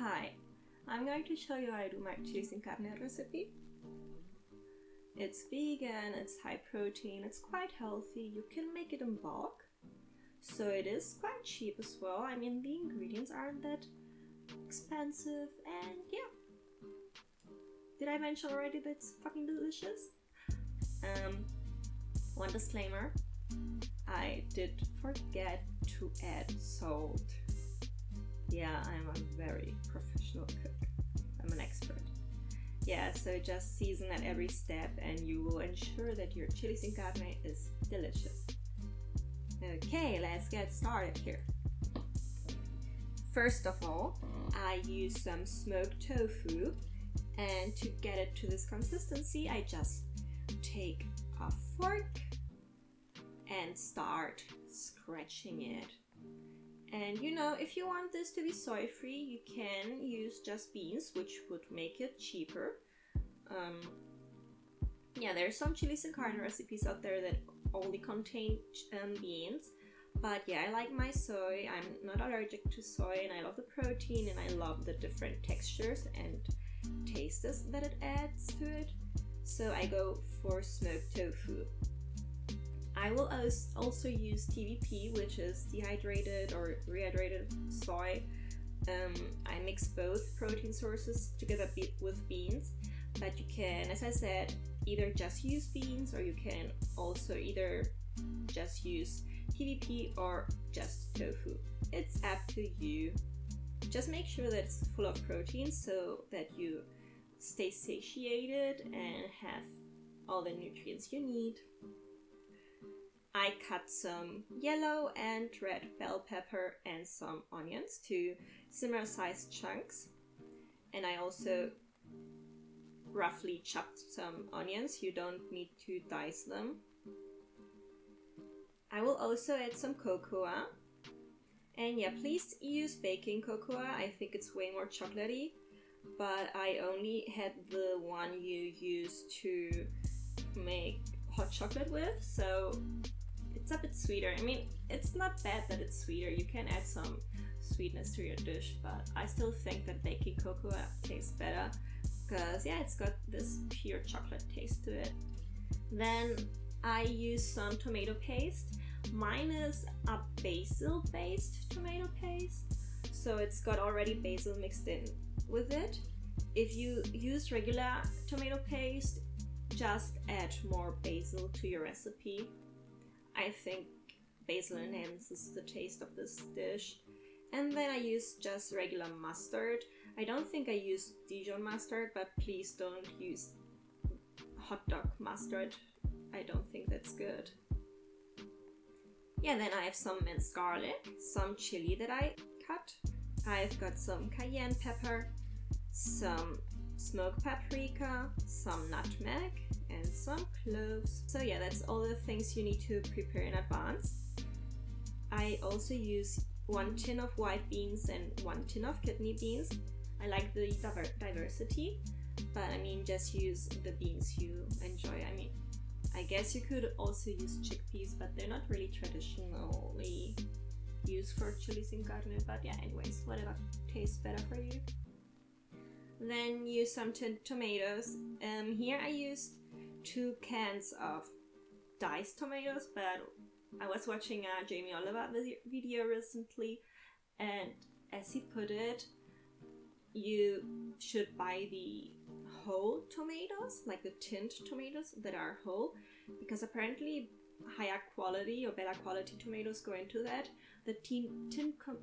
Hi, I'm going to show you how I do my chilis in carne recipe. It's vegan, it's high protein, it's quite healthy, you can make it in bulk. So it is quite cheap as well. I mean, the ingredients aren't that expensive and yeah. Did I mention already that it's fucking delicious? One disclaimer. I did forget to add salt. Yeah, I'm a very professional cook. I'm an expert. Yeah, so just season at every step and you will ensure that your chilis in carne is delicious. Okay, let's get started here. First of all, I use some smoked tofu, and to get it to this consistency, I just take a fork and start scratching it. And you know, if you want this to be soy-free, you can use just beans, which would make it cheaper. Yeah, there's some chilis in carne recipes out there that only contain beans. But yeah, I like my soy. I'm not allergic to soy and I love the protein and I love the different textures and tastes that it adds to it. So I go for smoked tofu. I will also use TVP, which is dehydrated or rehydrated soy. I mix both protein sources together with beans, but you can, as I said, either just use beans or you can also either just use TVP or just tofu. It's up to you. Just make sure that it's full of protein so that you stay satiated and have all the nutrients you need. I cut some yellow and red bell pepper and some onions to similar sized chunks. And I also roughly chopped some onions. You don't need to dice them. I will also add some cocoa. And yeah, please use baking cocoa. I think it's way more chocolatey. But I only had the one you use to make hot chocolate with. So it's a bit sweeter. I mean, it's not bad that it's sweeter. You can add some sweetness to your dish, but I still think that baking cocoa tastes better because yeah, it's got this pure chocolate taste to it. Then I use some tomato paste. Mine is a basil-based tomato paste, so it's got already basil mixed in with it. If you use regular tomato paste, just add more basil to your recipe. I think basil enhances the taste of this dish. And then I use just regular mustard. I don't think I use Dijon mustard, but please don't use hot dog mustard. I don't think that's good. Yeah, then I have some minced garlic, some chili that I cut. I've got some cayenne pepper, some smoked paprika, some nutmeg, and some cloves. So yeah, that's all the things you need to prepare in advance. I also use 1 tin of white beans and 1 tin of kidney beans. I like the diversity, but I mean, just use the beans you enjoy. I mean, I guess you could also use chickpeas, but they're not really traditionally used for chilis in carne. But yeah, anyways, whatever tastes better for you. Then use some tinned tomatoes. Here I used 2 cans of diced tomatoes, but I was watching a Jamie Oliver video recently, and as he put it, you should buy the whole tomatoes, like the tinned tomatoes that are whole, because apparently higher quality or better quality tomatoes go into that. The tinned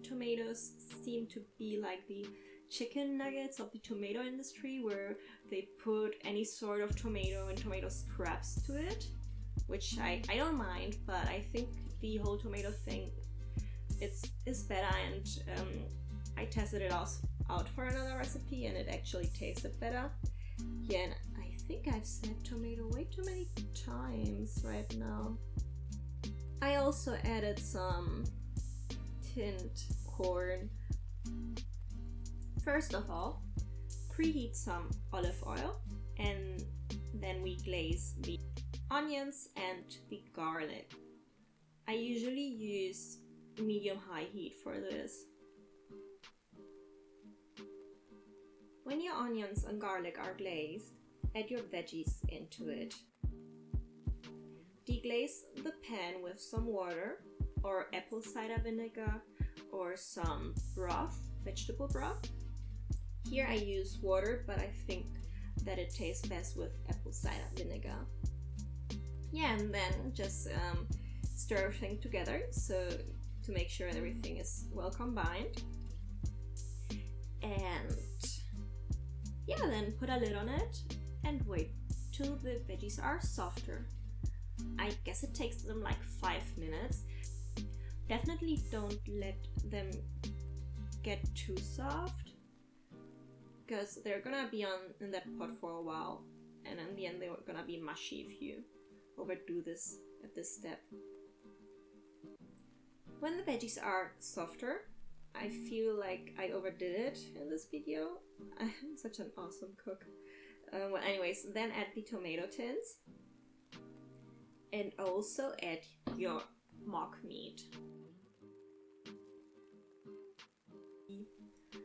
tomatoes seem to be like the chicken nuggets of the tomato industry, where they put any sort of tomato and tomato scraps to it, which I don't mind, but I think the whole tomato thing is better, and I tested it out for another recipe and it actually tasted better. Yeah, and I think I've said tomato way too many times right now. I also added some tinned corn. First of all, preheat some olive oil and then we glaze the onions and the garlic. I usually use medium-high heat for this. When your onions and garlic are glazed, add your veggies into it. Deglaze the pan with some water or apple cider vinegar or some broth, vegetable broth. Here I use water, but I think that it tastes best with apple cider vinegar. Yeah, and then just stir everything together to make sure everything is well combined. And yeah, then put a lid on it and wait till the veggies are softer. I guess it takes them like 5 minutes. Definitely don't let them get too soft, because they're gonna be in that pot for a while, and in the end they're gonna be mushy if you overdo this at this step. When the veggies are softer, I feel like I overdid it in this video. I'm such an awesome cook. Well, anyways, then add the tomato tins and also add your mock meat.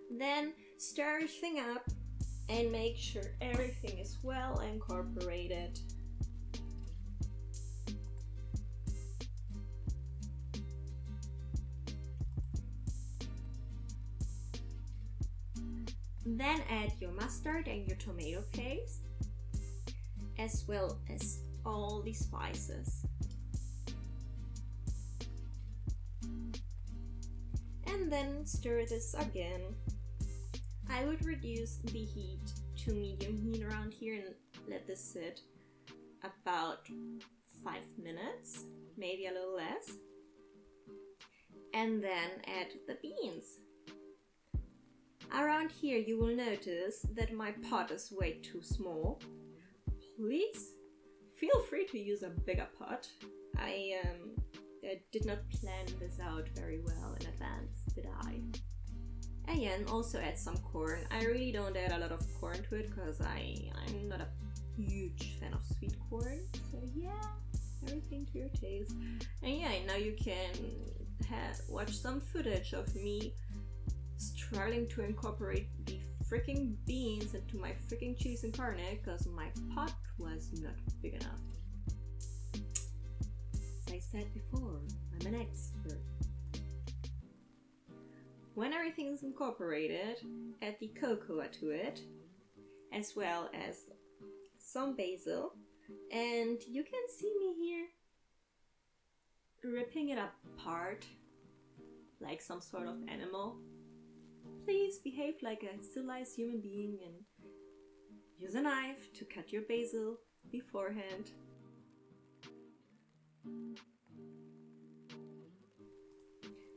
Then stir everything up and make sure everything is well incorporated. Then add your mustard and your tomato paste, as well as all the spices. And then stir this again. I would reduce the heat to medium heat around here and let this sit about 5 minutes, maybe a little less. And then add the beans. Around here you will notice that my pot is way too small. Please feel free to use a bigger pot. I did not plan this out very well in advance, did I? Again, also add some corn. I really don't add a lot of corn to it because I'm not a huge fan of sweet corn. So yeah, everything to your taste. And yeah, now you can watch some footage of me struggling to incorporate the freaking beans into my freaking cheese and carne because my pot was not big enough. As I said before, I'm an expert. When everything is incorporated, add the cocoa to it, as well as some basil, and you can see me here ripping it apart like some sort of animal. Please behave like a civilized human being and use a knife to cut your basil beforehand.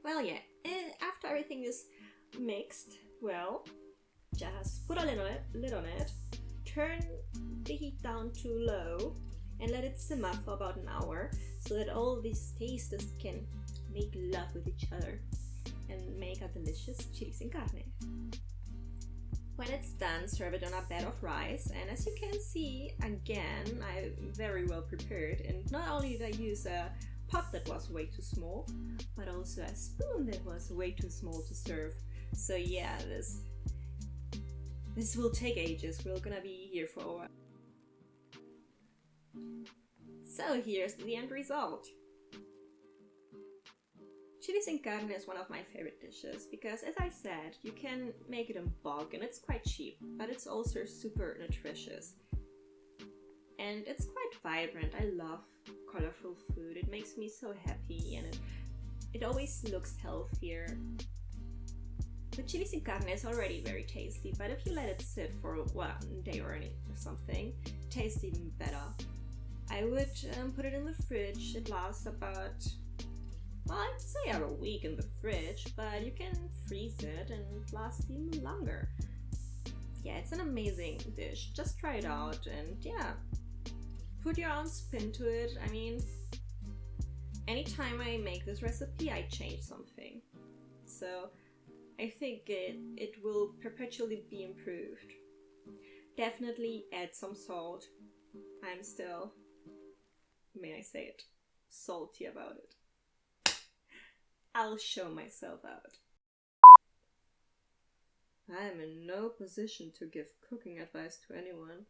Well, yeah, after everything is mixed well, just put a lid on it, turn the heat down to low and let it simmer for about an hour so that all these tastes can make love with each other and make a delicious chilis en carne. When it's done, serve it on a bed of rice, and as you can see, again, I'm very well prepared, and not only did I use a pot that was way too small, but also a spoon that was way too small to serve. So yeah, this will take ages. We're gonna be here for a while. So here's the end result. Chilis en carne is one of my favorite dishes because, as I said, you can make it in bulk and it's quite cheap, but it's also super nutritious. And it's quite vibrant. I love colorful food. It makes me so happy and it always looks healthier. The chilis en carne is already very tasty, but if you let it sit for one day or something, it tastes even better. I would put it in the fridge. It lasts about, well, I'd say a week in the fridge, but you can freeze it and it lasts even longer. Yeah, it's an amazing dish. Just try it out and yeah, put your own spin to it. I mean, anytime I make this recipe, I change something. So I think it will perpetually be improved. Definitely add some salt. I'm still, may I say it, salty about it. I'll show myself out. I am in no position to give cooking advice to anyone.